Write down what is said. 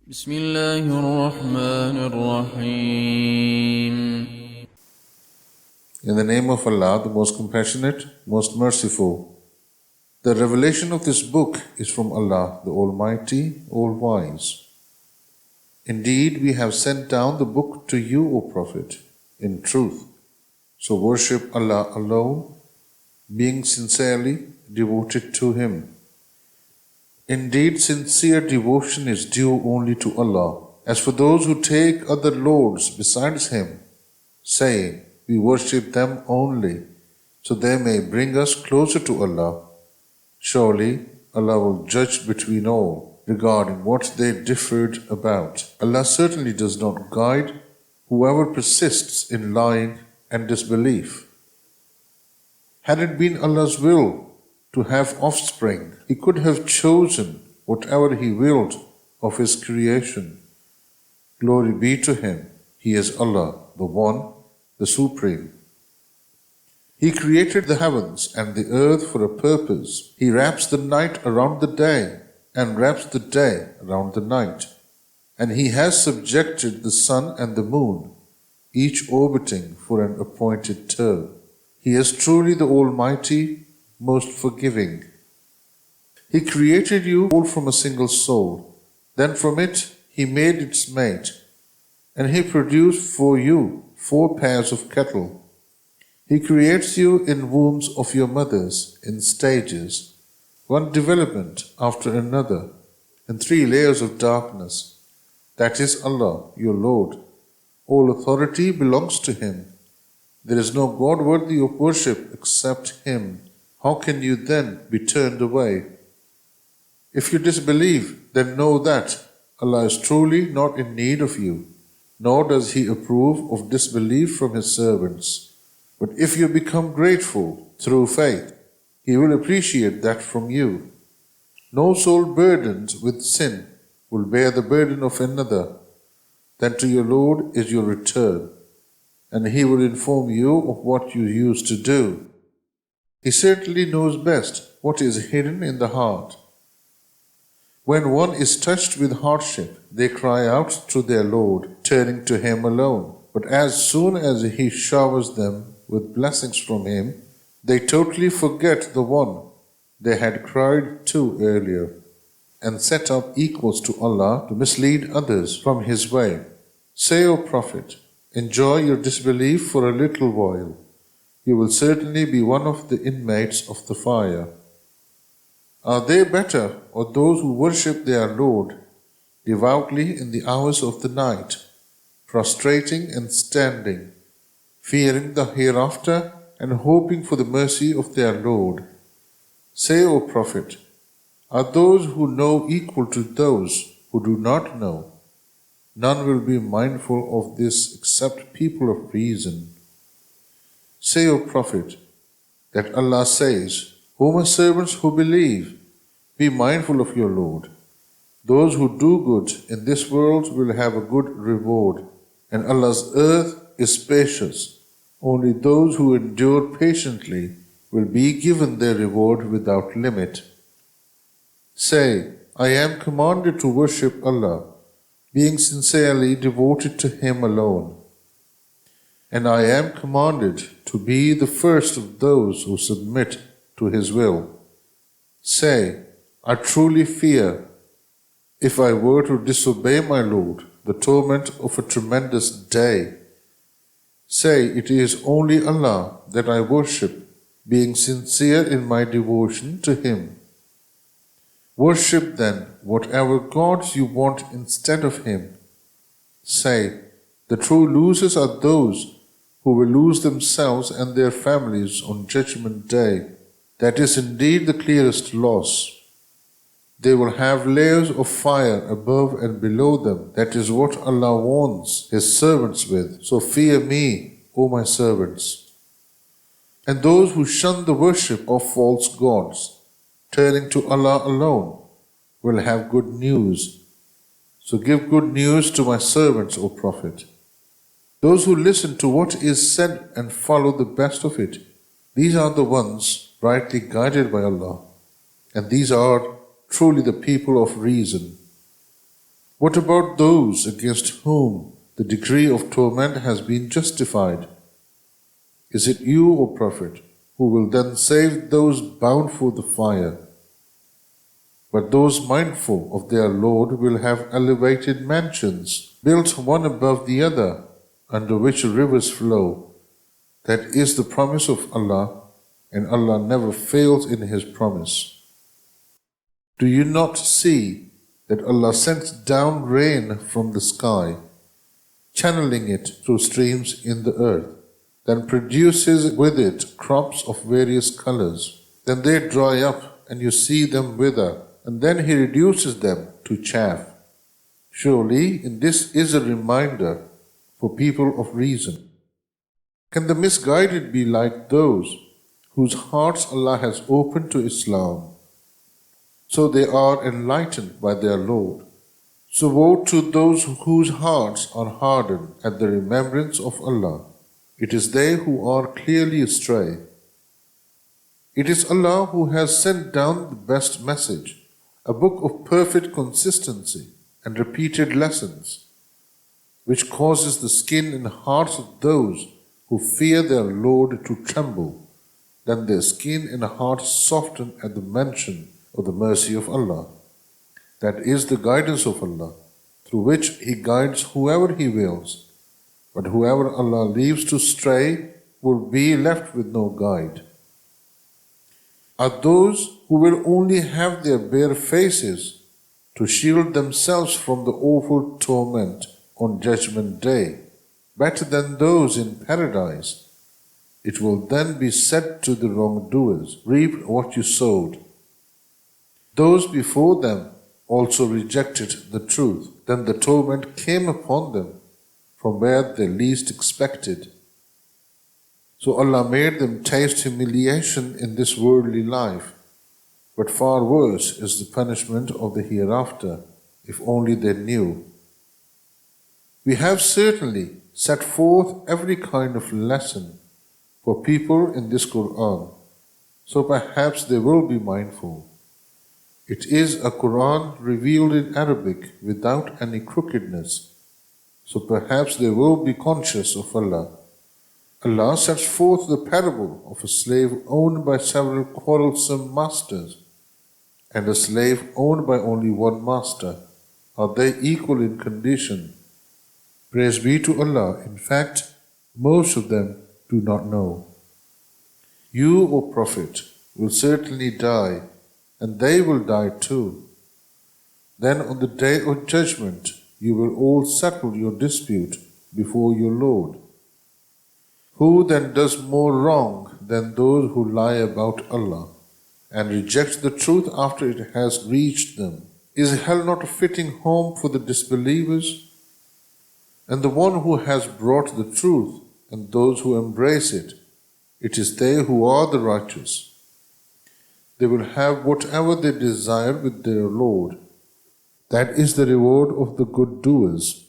بسم الله الرحمن الرحيم. In the name of Allah, the most compassionate, most merciful. The revelation of this book is from Allah, the Almighty, All-Wise. Indeed, we have sent down the book to you, O Prophet, in truth. So worship Allah alone, being sincerely devoted to Him. Indeed, sincere devotion is due only to Allah. As for those who take other lords besides Him, saying, we worship them only, so they may bring us closer to Allah. Surely Allah will judge between all regarding what they differed about. Allah certainly does not guide whoever persists in lying and disbelief. Had it been Allah's will to have offspring, He could have chosen whatever He willed of His creation. Glory be to Him. He is Allah, the One, the Supreme. He created the heavens and the earth for a purpose. He wraps the night around the day and wraps the day around the night. And He has subjected the sun and the moon, each orbiting for an appointed term. He is truly the Almighty, most forgiving. He created you all from a single soul. Then from it He made its mate, and He produced for you 4 pairs of cattle. He creates you in wombs of your mothers in stages, one development after another, in 3 layers of darkness. That is Allah, your Lord. All authority belongs to Him. There is no God worthy of worship except Him. How can you then be turned away? If you disbelieve, then know that Allah is truly not in need of you, nor does He approve of disbelief from His servants. But if you become grateful through faith, He will appreciate that from you. No soul burdened with sin will bear the burden of another. Then to your Lord is your return, and He will inform you of what you used to do. He certainly knows best what is hidden in the heart. When one is touched with hardship, they cry out to their Lord, turning to Him alone. But as soon as He showers them with blessings from Him, they totally forget the one they had cried to earlier, and set up equals to Allah to mislead others from His way. Say, O Prophet, enjoy your disbelief for a little while. You will certainly be one of the inmates of the fire. Are they better, or those who worship their Lord devoutly in the hours of the night, prostrating and standing, fearing the hereafter and hoping for the mercy of their Lord? Say, O Prophet, are those who know equal to those who do not know? None will be mindful of this except people of reason. Say, O Prophet, that Allah says, O my servants who believe, be mindful of your Lord. Those who do good in this world will have a good reward, and Allah's earth is spacious. Only those who endure patiently will be given their reward without limit. Say, I am commanded to worship Allah, being sincerely devoted to Him alone. And I am commanded to be the first of those who submit to His will. Say, I truly fear, if I were to disobey my Lord, the torment of a tremendous day. Say, it is only Allah that I worship, being sincere in my devotion to Him. Worship then whatever gods you want instead of Him. Say, the true losers are those who will lose themselves and their families on Judgment Day. That is indeed the clearest loss. They will have layers of fire above and below them. That is what Allah warns His servants with. So fear me, O my servants. And those who shun the worship of false gods, turning to Allah alone, will have good news. So give good news to my servants, O Prophet. Those who listen to what is said and follow the best of it, these are the ones rightly guided by Allah, and these are truly the people of reason. What about those against whom the decree of torment has been justified? Is it you, O Prophet, who will then save those bound for the fire? But those mindful of their Lord will have elevated mansions, built one above the other, under which rivers flow. That is the promise of Allah, and Allah never fails in His promise. Do you not see that Allah sends down rain from the sky, channeling it through streams in the earth, then produces with it crops of various colors? Then they dry up, and you see them wither, and then He reduces them to chaff. Surely in this is a reminder for people of reason. Can the misguided be like those whose hearts Allah has opened to Islam, so they are enlightened by their Lord? So woe to those whose hearts are hardened at the remembrance of Allah. It is they who are clearly astray. It is Allah who has sent down the best message, a book of perfect consistency and repeated lessons, which causes the skin and hearts of those who fear their Lord to tremble. Then their skin and hearts soften at the mention of the mercy of Allah. That is the guidance of Allah, through which He guides whoever He wills. But whoever Allah leaves to stray will be left with no guide. Are those who will only have their bare faces to shield themselves from the awful torment on Judgment Day better than those in paradise? It will then be said to the wrongdoers, reap what you sowed. Those before them also rejected the truth. Then the torment came upon them from where they least expected. So Allah made them taste humiliation in this worldly life, but far worse is the punishment of the hereafter, if only they knew. We have certainly set forth every kind of lesson for people in this Qur'an, so perhaps they will be mindful. It is a Qur'an revealed in Arabic without any crookedness, so perhaps they will be conscious of Allah. Allah sets forth the parable of a slave owned by several quarrelsome masters and a slave owned by only one master. Are they equal in condition? Praise be to Allah. In fact, most of them do not know. You, O Prophet, will certainly die, and they will die too. Then on the day of judgment, you will all settle your dispute before your Lord. Who then does more wrong than those who lie about Allah and reject the truth after it has reached them? Is hell not a fitting home for the disbelievers? And the one who has brought the truth and those who embrace it, it is they who are the righteous. They will have whatever they desire with their Lord. That is the reward of the good doers.